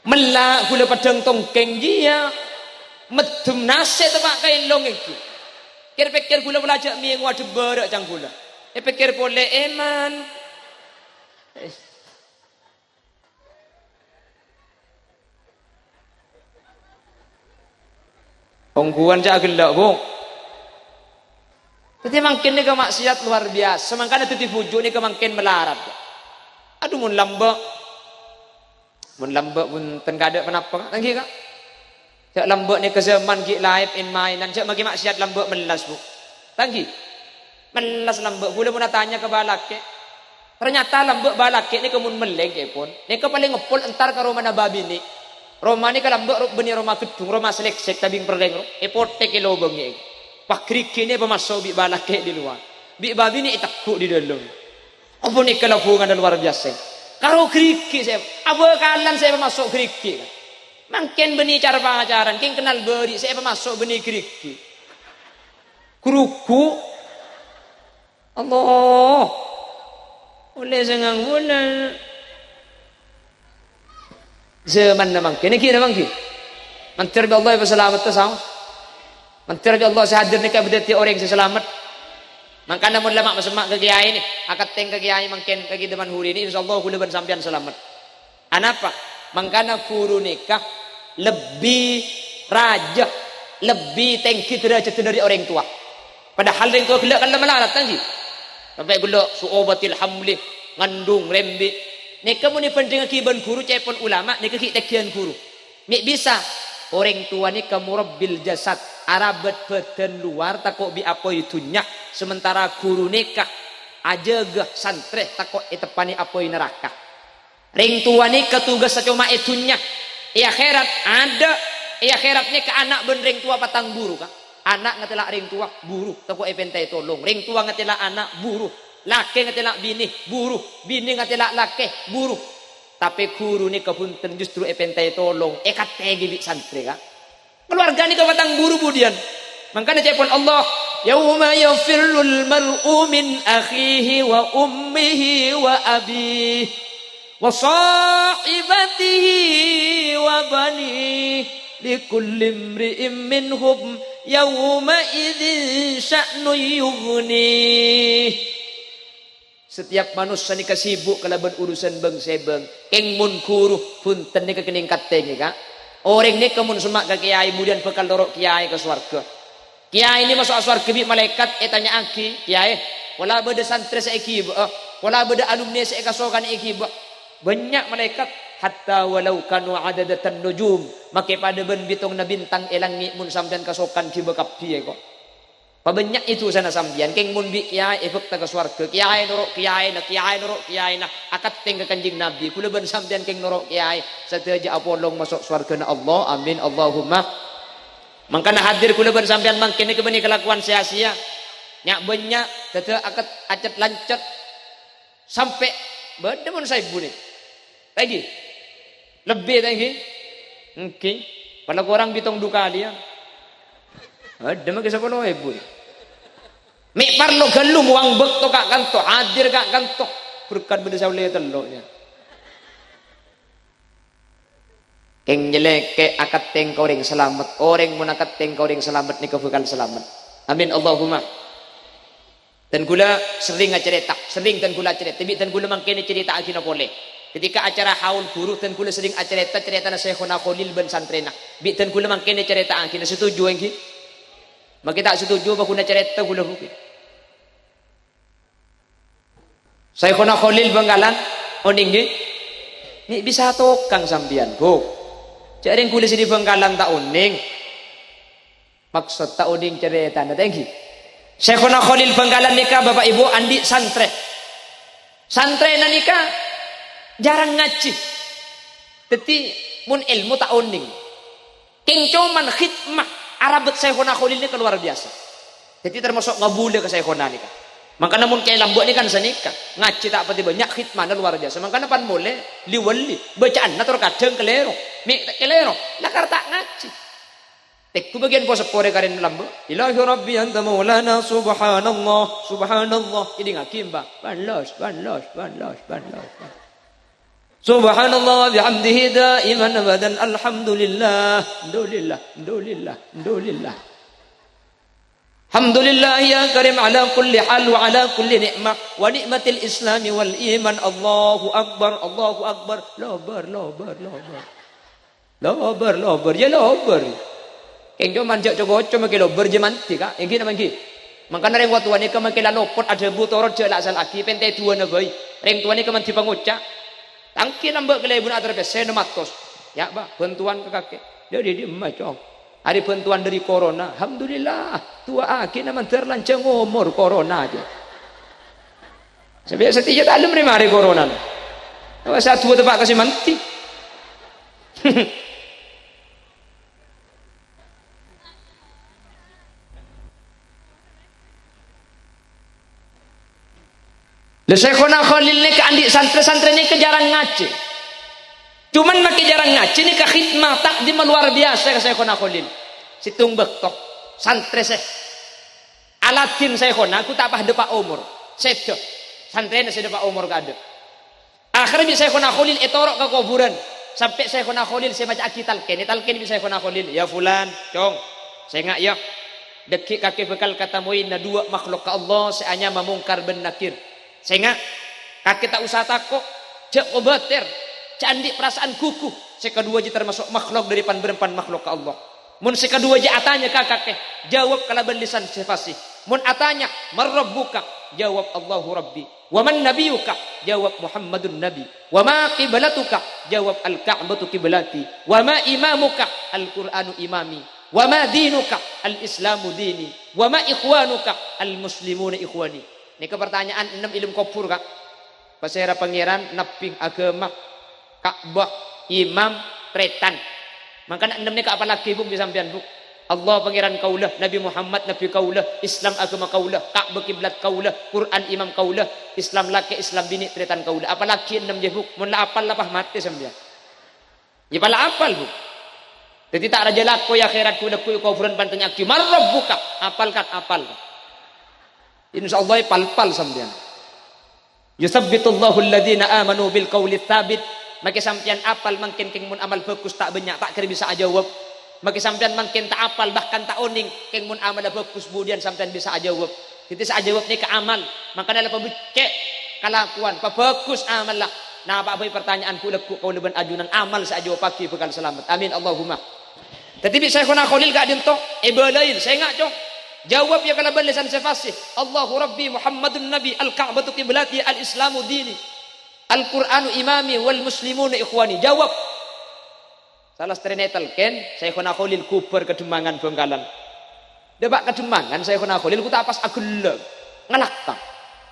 Melak kula padang tongkeng dia. Medem nase tepak kain long iki. Kira-kira kula belajar minggu ada berak acang kula. Pikir boleh eman. Pengguan jak gelak bu. Tapi makin ni kemaksiat luar biasa. Makanya tu dibujuk ni kemakin melarat. Aduh mun lambak pun tengkada kenapa? Tangki kak. Jak lambak ni ke zaman gik live in mainan. Jak bagi maksiat lambak melas bu. Tangki. Melas lambak. Gula pun tanya ke balake. Ternyata lambak balake ni kemun meleng pun. Ni ke paling ngepul entar ke rumah nababi ni. Roma ni kalau mbak benih Roma gedung, Roma selek tabing perleng, epotek kilo bengi. Pak kriki ni pemasuk bi balak di luar, bi babi ni takut di dalam. Apa ni kalau hubungan luar biasa. Kalau kriki saya, apa kalan saya pemasuk kriki. Mungkin benih cara pengajaran, king kenal beri saya pemasuk benih kriki. Kuruku, Allah, oleh sengang bulan. Zaman namang kini namang ki. Mantir bi Allah selamat tu sama. Mantir bi Allah sehadir ni ka bedeti orang yang selamat. Mangkana mun lama masemak ke kiai ni, akad teng ke kiai mangken ke depan huri ni insyaallah kula ban sampean selamat. Anapa? Mangkana guru nikah lebih raja, lebih tinggi derajat dari orang tua. Padahal orang tua gelak kan melarat tangki. Sampai gelak suobatil hamli ngandung rembi. Neka muni pendengar kiban guru cepon ulama neka ki tekian guru. Mik bisa orang tua ni kamurabbil jasad arabat badan luar takok bi apa itunya sementara guru nikah aja gah santre takok itepani apa neraka. Ring tua ni ketugas cuma itunya. Akhirat ada akhirat ni ke anak ben ring tua patang buru kah? Anak ngatela ring tua buru takok epentai tolong. Ring tua ngatela anak buru. Laki ngatela bini buruh, bini ngatela laki buruh. Tapi guru ni kepunten justru epentai tolong, kategi bi santri kah? Keluarga ni kebatang buru budian. Makanya cepon Allah yauma yafirrul mar'u min akhihi wa ummihi wa abihi wa sahibatihi wa banihi likulli imri'in minhum yauma idzin sya'nu yughni. Setiap manusia ni kasibuk kalaban urusan bengsebeng keng mun kuruh punten ni kekening kateng ka orang ni kemun semak ke kiai kemudian bekal dorok kiai ke swarga. Kiai ini masuk swarga bi malaikat tanya aki kiai wala beda santri saiki wala beda alumni saiki kasokan iki banyak malaikat hatta walau kanu adadatan nujum make pada ben bitong na bintang elangi mun sampean kasokan ki bekap piye kok. Pabanyak itu sana sambian keng mun bi kiai efek ta ke swarga kiai norok kiai na akat teng ke kanjing nabi kula ben sambian keng norok kiai sateja apolong masuk swarga na Allah amin Allahumma. Mangkana hadir kula ben sambian mangkene ke beni kelakuan sia-sia nyak banyak tete akat acet lancet sampai beda mun saibu ni lagi lebih lagi okay. Pada orang bitong duka dia ada mah kisah puluh ibu mi parlo galum wang bek to kak kanto hadir kak kanto berkat benda saule teloknya keng jelek ke akat teng kau ring selamat orang mun akat teng kau ring selamat ni kau bakal selamat amin Allahumma. Dan gula sering cerita sering dan gula cerita tapi dan gula mangkene cerita agina boleh ketika acara haul guru dan gula sering cerita na Syekhuna Khalil bin Santrena bi dan gula mangkene cerita agina setuju engki mak kita setuju ba kuna cerita gula hukum Syekhuna Khalil Banggalan oning ni bisa tokang sambian go jareng gula sini Banggalan ta oning maksud ta oning cerita na tengki Syekhuna Khalil Banggalan nikah Bapak Ibu andi santre na nikah jarang ngaji teti mun ilmu tak oning king cuman khidmah Arabet Syekhuna Khalil ni luar biasa jadi termasuk ngabule ke Syekhuna nikah makanya mun kaya lambuk ni kan senikah ngaji tak pati banyak khidmah luar biasa makanya pan boleh liwali bacaan na terkadang kelero mi kelero lakar tak ngaji tekku bagian po sepore karin lambo ilahi rabbi anta maulana subhanallah subhanallah ini ngakim ba banlos subhanallah bihamdihi daiman abadan alhamdulillah alhamdulillah alhamdulillah ya karim ala kulli hal wa ala kulli ni'mah wa ni'matil islami wal iman Allahu akbar lobar ya lobar keng jo manjak jogoco make lobar je manti ka engki na mangki mangkana reng watu ni ka make lalopot ada butorot je la sal aki pente tuan na boy reng tuan ni ka manti pangucak tangki nambak kele bun atar pesen matos ya ba bantuan ke kakek jadi di macong hari bantuan dari corona alhamdulillah tua aki na man terlancang umur corona aja sebiasa tiga dalam ni mari corona satu tempat kasih manti Syekhuna Khalil ni ke andik santri ni ke jarang ngaji. Cuman makin jarang ngaji ni ke khidmah takdim luar biasa ke Syekhuna Khalil. Situng bektok santri Syekh Aladin Syekhuna aku tak pah depak umur. Sedo. Santri ni sedepak umur ka ada. Akhirnya Syekhuna Khalil etorok ke kuburan. Sampai Syekhuna Khalil saya baca talqin bisa Syekhuna Khalil. Ya fulan, cong. Saya ngak ya. Dekik kaki bekal kata muin na dua makhluk ke Allah seanya memungkar ben nakir. Sehingga kakek tak usah takut cek obatir candi perasaan kuku sekedua je termasuk makhluk dari berempan makhluk ke Allah mun sekedua je atanya kakek jawab kalaban lisan sifasi mun atanya marrabbuka jawab Allahu Rabbi wa man nabiyuka jawab Muhammadun Nabi wa ma qiblatuka jawab al-Ka'batu qiblati wa ma imamuka al-Qur'anu imami wa ma dinuka al-Islamu dini wa ma ikhwanuka al-muslimuna ikhwani. Ini ke pertanyaan 6 ilmu kufur kak. Pasera pangeran, nabi agama, Ka'bah, imam, tretan. Makanya 6 ni apa lagi bu bisa sampean bu. Allah pangeran kaulah, Nabi Muhammad Nabi kaulah, Islam agama kaulah, Ka'bah kiblat kaulah, Quran imam kaulah, Islam laki Islam bini tretan kaulah. Apalagi 6 je bu. Mun la apal lapah mati sampean. Ya pala apal bu. Jadi tak raja laku ya akhirat ku kufuran pantanya ki marrabbuka apal kan apal. Insyaallah pal-pal sampean. Yusabbitullahu alladhina amanu bil qawli tsabit. Maka sampean apal mungkin keng mun amal bagus tak banyak tak kira bisa jawab. Maka sampean mungkin tak apal bahkan tak oning keng mun amal bagus kemudian sampean bisa jawab. Kita sa jawab ni ke amal. Makanya lah pabecek kelakuan, bagus amal lah. Nah, apa pertanyaan ku lekuk kau leban ajunan amal sa jawab pagi bekal selamat. Amin Allahumma. Tetapi saya kena kholil gak dinto ibadain saya ngak cok. Jawab ya kalau lisan saya fasih. Allahu Rabbi Muhammadun Nabi Al-Ka'batu qiblati Al-Islamu dini Al-Qur'anu imami wal muslimuna ikhwani. Jawab. Salah strenetal ken saya kena kholil kuper kedemangan Bengkalan. Debak kedemangan saya kena kholil ku tak pas ageleng ngelakak.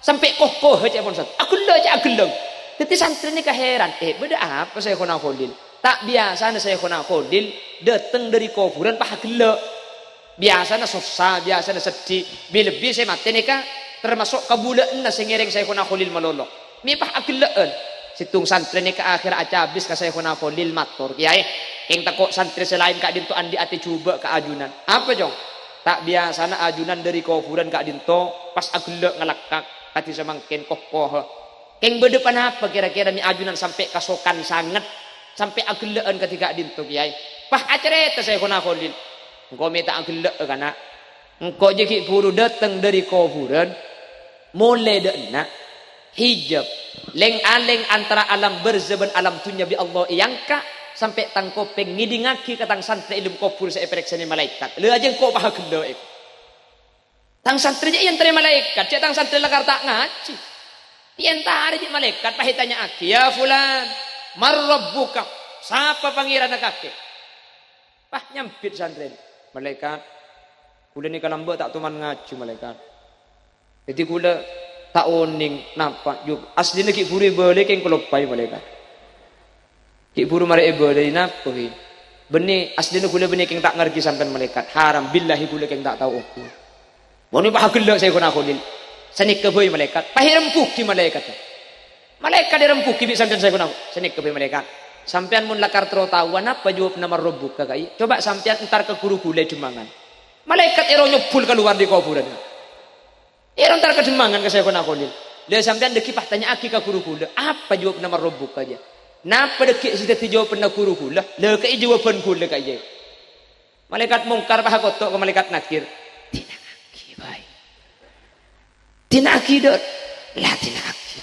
Sampai kokoh aja pun satu. Ageleng. Jadi santri ini keheran. Beda apa saya kena kholil? Tak biasa saya kena kholil datang dari kuburan pah gelek. Biasanya susah, biasanya sedih. Lebih saya mati nih kak termasuk kebulaan na sengereng saya kena kholil malolok. Mipah agelaan. Situng santri nih ke akhir aja habis ka saya kena kholil matur. Kiai, yang takut santri selain kak dinto andi ati coba ke ajunan. Apa jong? Tak biasanya ajunan dari kuburan kak dinto pas agelak ngelakak hati semangkin kokoh. Keng berdepan apa kira-kira mi ajunan sampai kasokan sangat sampai agelaan ketika dinto kiai. Pah acara itu saya kena kholil. Engkau minta agelak karena engkau jadi guru datang dari kuburan mulai dena hijab leng-aleng antara alam berzaban alam dunia bi Allah iyangka sampai tangkopeng ngidingaki katang santri ilmu kubur saya pereksani malaikat. Lu aja engkau pah gelek. Tang santri yang terima malaikat, cek tang santri lakar tak ngaji. Diantara di malaikat pah tanya aki, ya fulan, marrabbuka, siapa pangeran kakek? Pah nyampit santri. Malaikat kula ni kalamba tak tuman ngaji malaikat. Jadi kula tak oning nampak juk asline ki buru boleh keng kelopai malaikat. Ki buru mare boleh napa ki. Beni asline kula beni keng tak ngerti sampean malaikat. Haram billahi kula keng tak tahu aku. Moni bah gelak saya kena kholil. Sanik ke boy malaikat. Pahirempuk di malaikat. Malaikat dirempuk ki sampean saya kena. Sanik ke boy malaikat. Sampean mun lakar tahuan apa jawab nama Rabbuk kakai. Coba sampean entar ke guru gule demangan. Malaikat ero nyebul keluar di kuburan. Ero entar ke demangan ke saya kena kholil. Dia sampean deki pah tanya aki ke guru gule. Apa jawab nama Rabbuk aja. Napa deki sida dijawab na guru gule. Le ke jawaban gule kaya. Malaikat mungkar pah kotok ke malaikat nakir. Tina aki baik. Tina aki dot. Lah tina aki.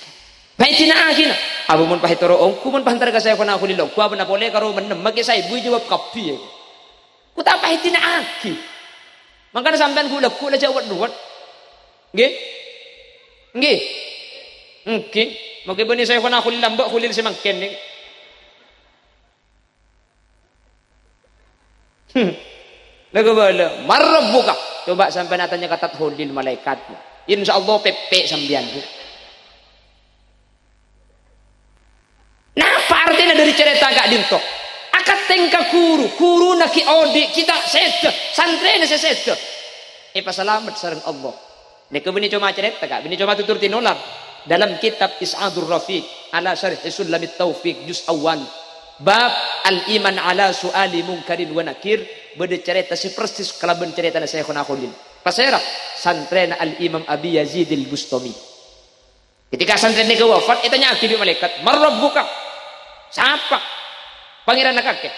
Baik tina aki na. Abu mun pahit toro ongku mun pahantar ka saya kena kholil. Ku apa na boleh karo menem magi saya ibu jawab kapi. Ku tak pahit tina aki. Makanya sampean kula jawab duat. Nggih? Nggih. Nggih. Magi bani saya kena kholil lambak kholil semangken ni. Lagu bala marabbuka. Coba sampean tanya kata kholil malaikat. Insyaallah pepe sampean. Napa artinya dari cerita gak dinto? Akat tengka guru naki odi kita sesde, santri na sesde. Pasalamat sareng Allah. Nek bini cuma cerita gak, bini cuma tutur tinolar dalam kitab Is'adur Rafiq ala syarh Sulamit Taufiq juz awal. Bab al-iman ala su'ali munkarin wa nakir bede cerita si persis kalaban cerita na Syekhuna Khalil. Pasera santri na al-Imam Abi Yazid al-Bustami. Ketika santri ini wafat, itanya akibat malaikat, marrabbuka. Siapa? Pangeran kakek.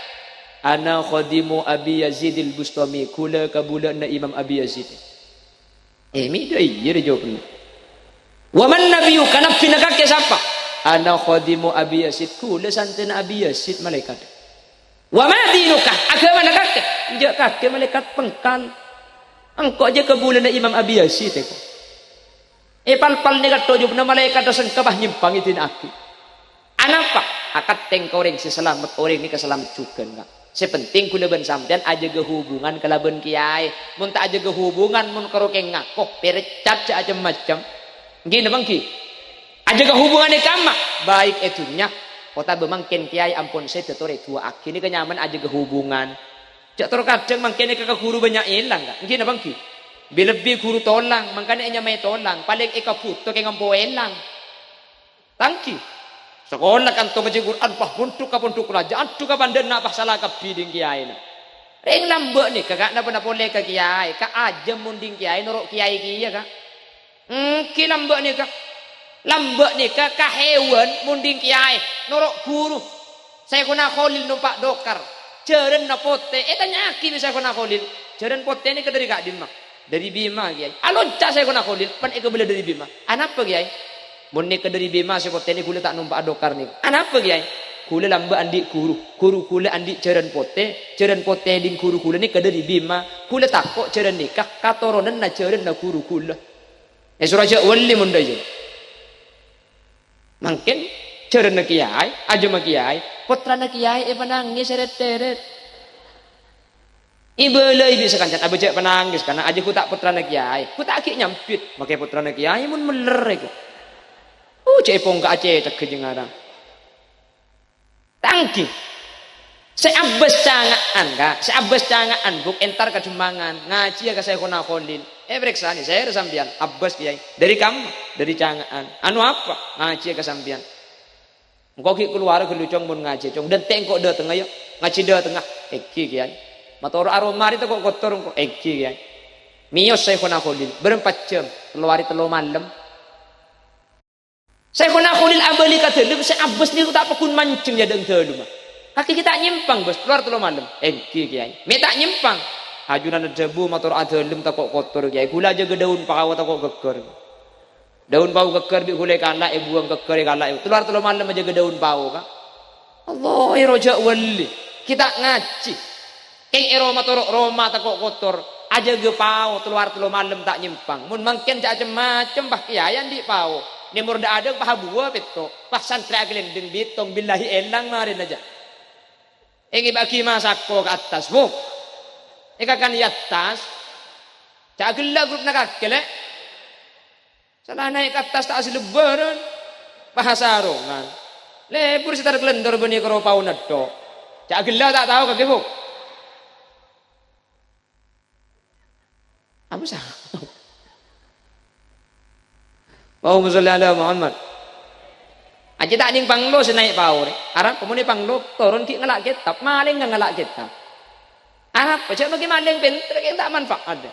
Ana khadimu Abi Yazid al-Bustami, kula kabulan na Imam Abi Yazid. Mi dai dia jawabnya. Wa man nabiyyu kana fi kakek siapa? Ana khadimu Abi Yazid, kula santen Abi Yazid malaikat. Wa ma dinuka? Agama kakek. Dia kakek malaikat pengkal. Engkau aja kabulan na Imam Abi Yazid eko. Pal-pal ni kato jub na malaikat dosen kabah nyimpang itin aki. Anapa? Akat tengkoreng si selamat orang ni keselamat juga enggak. Sepenting kulaban sampean aja hubungan kalaban kiai. Mun tak aja hubungan mun karo keng ngakok perecat aja macam. Gini bang ki. Aja hubungan ni kama baik itunya. Kota bemangkin kiai ampun saya tetore dua aki ni kenyaman aja hubungan. Cak terkadang mangkin ke guru banyak hilang enggak. Gini bang ki. Lebih guru tolang makanya nya may tolang paling ikaputo keng ampo hilang. Tangki. Sekolah kan to ngaji Quran pah buntuk ka buntuk raja antu ka bandan na pah salah ka biding kiai na. Ring lambek ni kakak na boleh ka kiai ka aja munding kiai norok kiai kiya ka. Ki lambak ni kah? Lambak ni kah hewan munding kiai norok guru. Saya kena Khalil numpak dokar. Jeren na pote. Tanya aki bisa kena Khalil. Jeren pote ni ke dari Kak Din mah. Dari Bima kiai. Alonca saya kena Khalil. Pan eka boleh dari Bima. Anapa kiai? Mun ni ke dari Bima saya pote ni kula tak numpak dokar ni. Anapa kiai? Kula lambak andik guru. Guru kula andik jeren pote. Jeren pote ding guru kula ni ke dari Bima. Kula takok jeren nikah. Katoronen na jeren na guru kula. Suraja wali munda je. Mungkin cara nak kiai, aja mak kiai, putra nak kiai, penangis seret-seret. Ibu lagi bisa kancan, abu cek penangis karena aja ku tak putra nak kiai, ku tak akik nyampit, makai putra nak kiai mun meler aku. Cek pong ka aceh tak kejengarang. Tangki. Seabes cangaan kak, seabes cangaan buk entar kecumbangan ngaji ya saya kena Khalil. Periksa nih saya sambian abes kiai dari kamu dari cangaan. Anu apa ngaji ke sambian. Engkau ki keluar ke lucong mun ngaji cong dan tengkok dah tengah yuk ngaji dah tengah eki kiai. Motor aromari tu kok kotor engkau eki kiai. Mios saya kena Khalil berempat jam keluar telu malam. Saya kena Khalil abali kata lu saya abes ni tak pakun mancing jadeng telu mah. Kaki kita nyimpang bos keluar telu malam. Kiai. Me tak nyimpang. Ajunan debu motor adalem tak kok kotor kiai. Gula aja daun pau tak kok geger. Daun pau geger bi gulai kana buang geger kana. Keluar telu malam aja daun pau ka. Allah roja wali. Kita ngaji. Keng ero motor Roma tak kok kotor. Aja ge pau keluar telu malam tak nyimpang. Mun mangken macam-macam bah kiai di pau. Ni murda ada bah buah beto. Bah santri aglending bitong billahi elang marin aja. Ingi bagi masako ke atas bu. Ika kan di atas. Cak gelak grup nak kakek. Salah naik ke atas tak asli lebaran. Bahasa arongan. Lebur setar kelendor bani keropau nado. Cak gelak tak tahu kakek bu. Apa sah? Allahumma sholli ala Muhammad. Aja tak ning panglo senaik pau ni. Arab pemuni panglo turun ki ngelak kitab, maling ngelak kitab. Arab baca bagi maling pinter ki tak manfaat ada.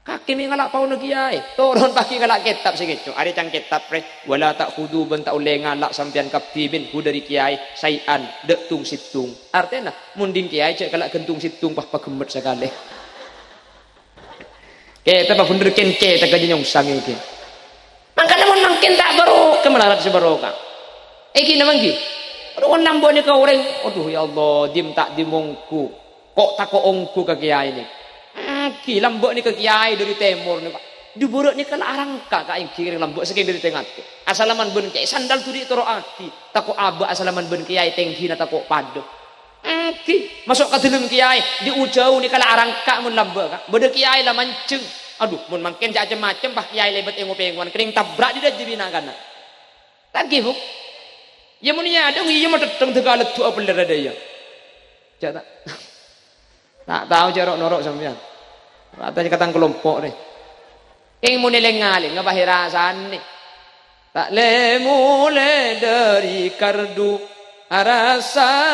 Kaki mi ngelak pau nak kiai, turun pagi ngelak kitab segitu. Ada cang kitab pre, wala tak khudu ben tak uleh ngalak sampean kapti bin hu dari kiai sayan dek tung situng. Artinya munding kiai cek kalak gentung situng pah pagemet sekali. Kita pah bener kenke tak nyong sang iki. Makanya mun makin tak baru kemelarat si barokah. Iki namang gi. Aduh nambo ni ka orang. Aduh ya Allah, dim tak dimongku. Kok tak ko ongku ke kiai ni. Ki lambok ni ke kiai dari timur ni Pak. Diburuk ni kala arangka ka ing kiri lambok saking dari tengah. Asalaman ben kiai sandal turi toro aki. Tak ko aba asalaman ben kiai tenghi na tak ko pado. Ki masuk ka dalam kiai diujau ni kala arangka mun lambok ka. Bede kiai lah mancing. Aduh, mun mangken macam-macam bah kiai lebet engo-penguan kening tabrak di dajibina kana. Lagi bu. Ya mun ya ada iya mah teteng tegalet tu apa lera daya. Jata. Tak tahu jarok norok sampean. Katanya katang kelompok ni. Ing mun elengalin ngabahirasan ni. Tak le mule dari kardu arasanan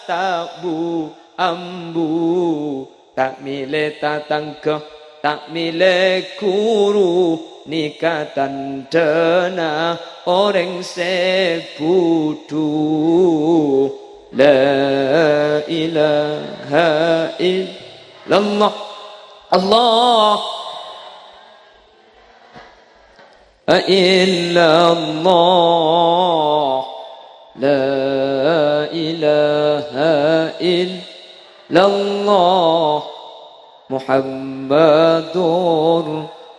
tabu ambu. Tak mile tatangke, tak mile kuru, nikatan dena orang sebudu. La ilaha illallah. Allah. Illallah. La ilaha illallah. Muhammadur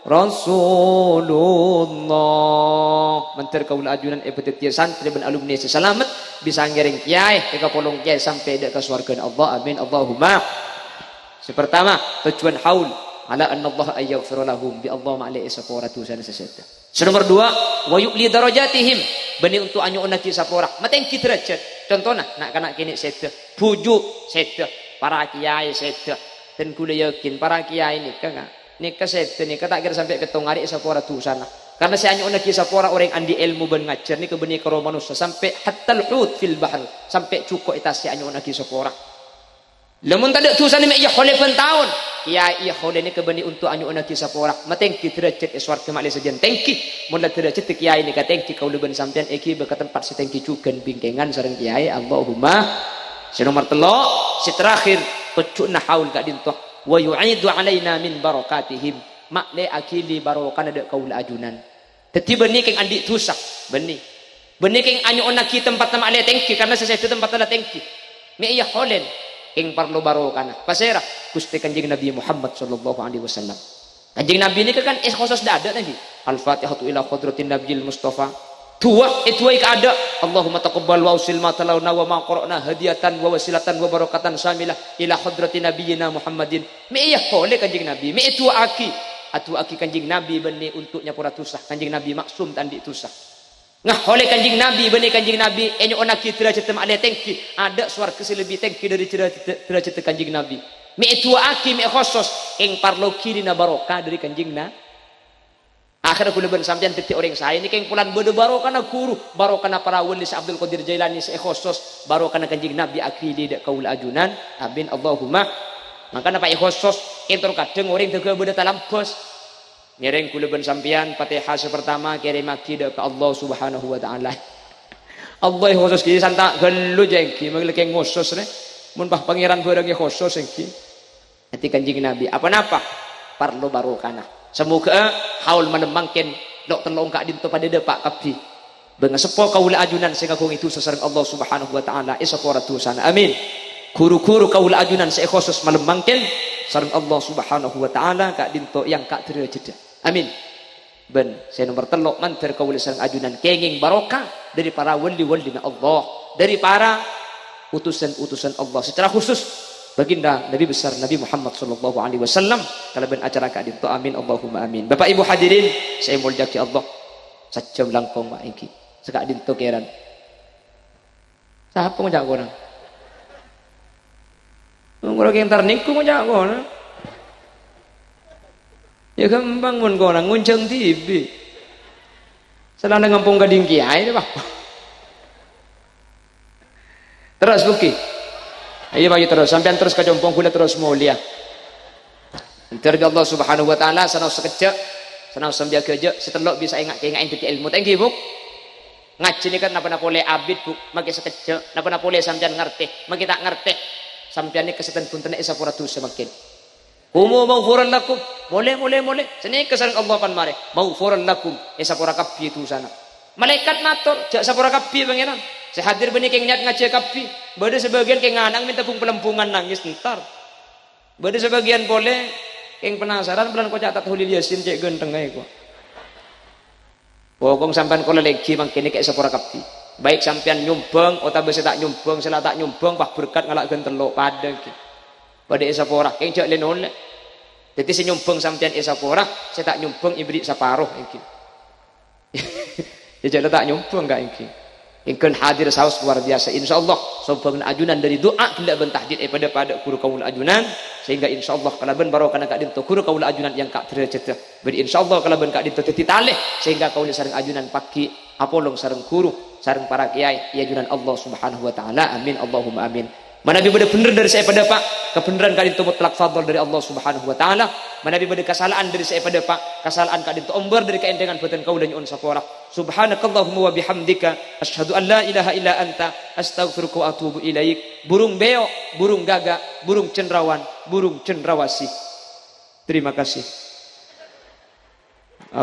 Rasulullah. Mentar kaula ajunan epetetia santri ben alumni selamat bisa ngiring kiai ke polong kiai sampai ke surga Allah. Amin Allahumma. Sepertama tujuan haul ala anna Allah ayaghfir lahum bi Allah ma'alai saporatu sana seseta. Nomor 2 wa yu'li darajatihim bani untuk anyu nak sapora mateng derajat. Contohna nak kana kini seta bujuk seta para kiai seta dan kula yakin para kiai nikah seta nikah tak kira sampai ketong hari sapora tu sana. Karena saya anyu nak sapora orang andi ilmu ben ngajar ni ke bani karo manusia sampai hatta al-hut fil bahr sampai cukup itasi anyu nak sapora. Lamun tak ada tulisan ni ya khole tahun. Ya iya khole ni kebani untuk anyu anak kisah porak. Matengki derajat eswar ke mak sajian tengki. Mun la derajat kiai ni katengki kau leben sampean eki be tempat setengki cuken bingkengan sareng kiai. Allahumma nomor telo si terakhir pecuna haul ka dinto wa yu'idu alaina min barakatihim. Mak le akili barokan ada kaul ajunan. Teti beni keng andi tusak beni. Beni keng anyu anak ki tempat nama le tengki karena sesuatu tempat ada tengki. Me iya kholen ing parlo barokana pasera Gusti Kanjeng Nabi Muhammad sallallahu alaihi wasallam. Kanjeng Nabi ini kan khusus dada tadi. Al-Fatihatu ila hadratin Nabiyil Mustafa. Tua ika ada. Allahumma taqabbal wa usil ma talawna wa ma qara'na hadiyatan wa wasilatan wa barakatan samilah ila hadratin Nabiyina Muhammadin. Me iya boleh Kanjeng Nabi. Me itu aki Kanjeng Nabi beni untuknya pura tusah. Kanjeng Nabi maksum tandi tusah. Ngah oleh Kanjeng Nabi bani Kanjeng Nabi enyo onaki derajat ale tengki ada swarga lebih tengki dari derajat Kanjeng Nabi mi itu aki mi khusus ing parlo kiri na barokah dari Kanjeng na akhir aku leben sampean titi orang saya ini keng pulan bede barokah na guru barokah na para wali Abdul Qadir Jailani se khusus barokah na Kanjeng Nabi akili dak kaul ajunan amin Allahumma maka na pak khusus entor kadang orang teu bede talampos ngereng kulaban sampian Fatihah pertama kirim akidah ke Allah Subhanahu wa taala. Allah khusus ki santa gelu jengki magleke khusus ne. Mun bah pangeran barang khusus jengki. Nanti Kanjeng Nabi apa napa? Parlo barokana. Semoga haul menemangken dok telong kak dinto pada depak kapi. Benga sepo kaula ajunan sing agung itu sesareng Allah Subhanahu wa taala isapora tusan. Amin. Guru-guru kaula ajunan se khusus melemangken sareng Allah Subhanahu wa taala kak dinto yang kak derajat. Amin. Ben saya nomor telok mantar kaula sareng ajunan kenging barokah dari para wali-wali Allah, dari para utusan-utusan Allah secara khusus baginda Nabi besar Nabi Muhammad sallallahu alaihi wasallam kalaban acara kak dinto amin Allahumma amin. Bapak Ibu hadirin saya mulyaki Allah sajam langkong mak iki sekak dinto keran. Sapa ngajak orang? Ngoro keng tarniku ngajak orang. Ya gampang mun kono ngunceng TV. Selana ngampung gading kiai Pak. Terus buki. Ayo bagi terus sampean terus kajompong kula terus mulia. Entar Allah Subhanahu wa taala sanau sekejap, sanau sambia kerja setelok bisa ingat-ingatin titi ilmu. Thank you, Bu. Ngaji ni kan napa boleh abid, Bu. Maki sekejap, napa boleh sampean ngerti. Maki tak ngerti. Sampean ni keseten punten isa pura tu semakin. Umu maghfuran lakum. Boleh. Sini kesareng Allah pan mare. Maghfuran lakum. Esa pura kapi itu sana. Malaikat matur, jak sapura kapi pangeran. Saya hadir benih keng niat ngaji kapi. Bade sebagian keng nganang minta pung pelempungan nangis entar. Bade sebagian boleh keng penasaran pelan kau catat hulil yasin cek genteng ae kok. Pokong sampean kula legi mangkene kek sapura kapi. Baik sampean nyumbang, otabese tak nyumbang, sela tak nyumbang, pah berkat ngalak gentelok pada iki. Pada esa porah keng jak lenol. Jadi saya nyumbang sampean esa porah, saya tak nyumbang ibrik saparuh iki. Ya jak tak nyumbang gak iki. Ingkeun hadir saus luar biasa insyaallah sobangan ajunan dari doa tidak bentahdid pada guru kaul ajunan sehingga insyaallah kalaban barokah kak dinto guru kaul ajunan yang kak derajat beri insyaallah kalaban kak dinto teti taleh sehingga kaul sareng ajunan pagi apolong sareng guru sareng para kiai ajunan Allah Subhanahu wa taala amin Allahumma amin. Mana nabi bade bener dari saya pada Pak kebenaran kak dinto mutlak fadl dari Allah Subhanahu wa taala. Mana nabi bade kesalahan dari saya pada Pak kesalahan kak dinto omber dari keendengan boten kaula nyuwun sapora. Subhanakallahumma wa bihamdika asyhadu an la ilaha illa anta astaghfiruka wa atubu ilaik. Burung beo, burung gagak, burung cendrawan, burung cendrawasih. Terima kasih.